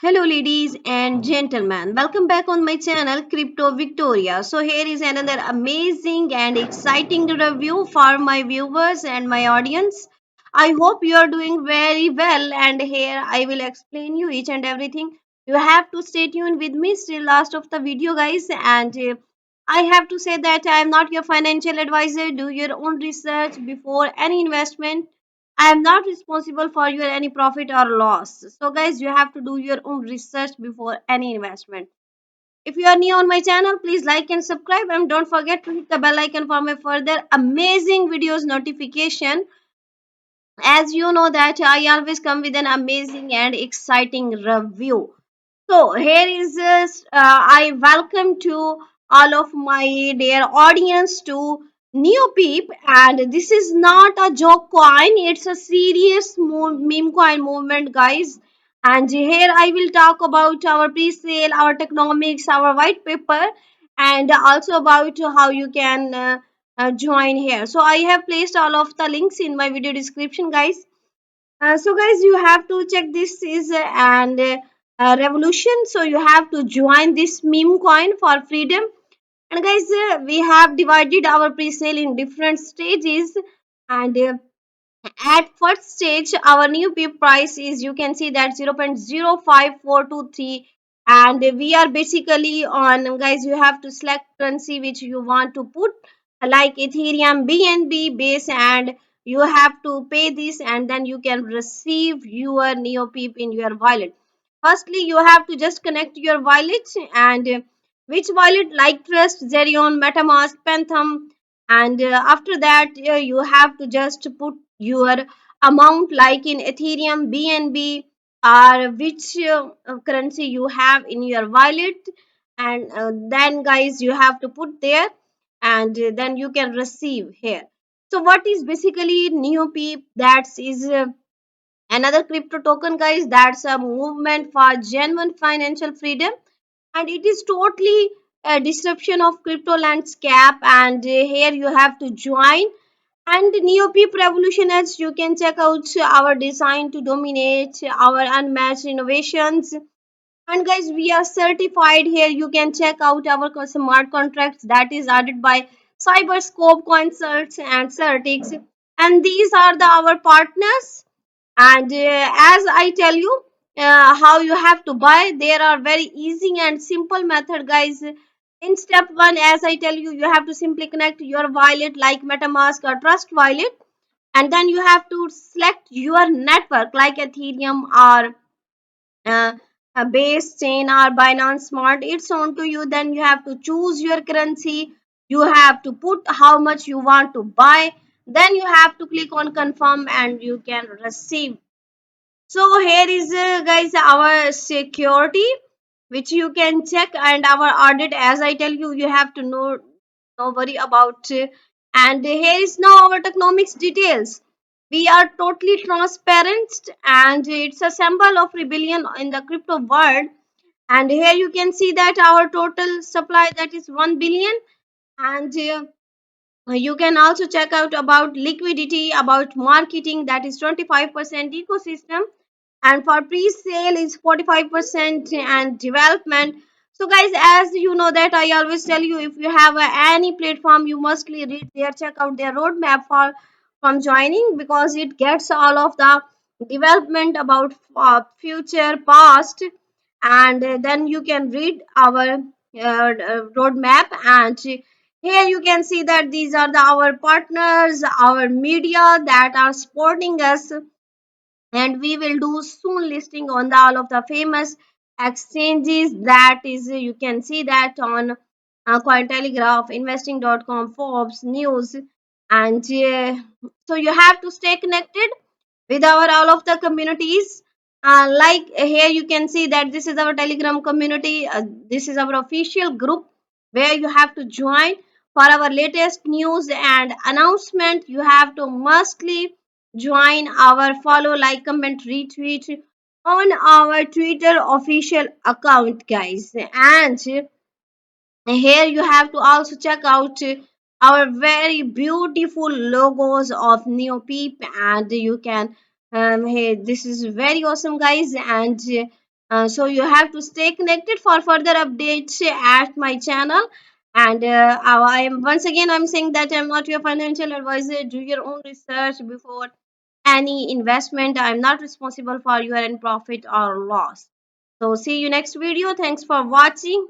Hello, ladies and gentlemen. Welcome back on my channel, Crypto Victoria. So, here is another amazing and exciting review for my viewers and my audience. I hope you are doing very well, and here I will explain you each and everything. You have to stay tuned with me till last of the video, guys. And I have to say that I am not your financial advisor. Do your own research before any investment. I am not responsible for your any profit or loss. So guys, you have to do your own research before any investment. If you are new on my channel, please like and subscribe and don't forget to hit the bell icon for my further amazing videos notification. As you know that I always come with an amazing and exciting review. So here is I welcome to all of my dear audience to Neopeep, and this is not a joke coin, it's a serious meme coin movement, guys. And here I will talk about our pre-sale, our technomics, our white paper, and also about how you can join here. So I have placed all of the links in my video description, guys. So guys, you have to check this is and revolution. So you have to join this meme coin for freedom. And guys, we have divided our pre-sale in different stages. And at first stage, our new PIP price is you can see that 0.05423, and we are basically on guys. You have to select currency which you want to put like Ethereum, BNB, base, and you have to pay this, and then you can receive your Neo PIP in your wallet. Firstly, you have to just connect your wallet and which wallet like Trust, Zerion, MetaMask, Phantom, and after that you have to just put your amount like in Ethereum, BNB, or which currency you have in your wallet, and then guys you have to put there, and then you can receive here. So what is basically NeoPeep? That is another crypto token, guys. That's a movement for genuine financial freedom, and it is totally a disruption of crypto landscape. And here you have to join. And NeoPeep Revolution, as you can check out our design to dominate our unmatched innovations. And guys, we are certified here. You can check out our smart contracts that is added by Cyberscope, Consults, and Certix. And these are our partners. And as I tell you, how you have to buy, there are very easy and simple method, guys. In step one, as I tell you, you have to simply connect your wallet like MetaMask or Trust Wallet, and then you have to select your network like Ethereum or uh, a base chain or Binance Smart. It's on to you. Then you have to choose your currency. You have to put how much you want to buy. Then you have to click on confirm and you can receive. So here is guys our security which you can check, and our audit, as I tell you, you have to know, no worry about. And here is now our tokenomics details. We are totally transparent, and it's a symbol of rebellion in the crypto world. And here you can see that our total supply that is 1 billion, and you can also check out about liquidity, about marketing, that is 25% ecosystem, and for pre-sale is 45%, and development. So guys, as you know that I always tell you, if you have any platform, you mustly read their, check out their roadmap for from joining, because it gets all of the development about future, past, and then you can read our roadmap. And here you can see that these are our partners, our media that are supporting us, and we will do soon listing on all of the famous exchanges. That is you can see that on Cointelegraph, investing.com, Forbes, News, and so you have to stay connected with our all of the communities. Like here you can see that this is our Telegram community. This is our official group where you have to join for our latest news and announcement. You have to mustly join our follow, like, comment, retweet on our Twitter official account, guys. And here you have to also check out our very beautiful logos of Neopeep, and you can hey, this is very awesome, guys. And So you have to stay connected for further updates at my channel. And I am once again I'm saying that I'm not your financial advisor. Do your own research before any investment. I'm not responsible for your end profit or loss. So see you next video. Thanks for watching.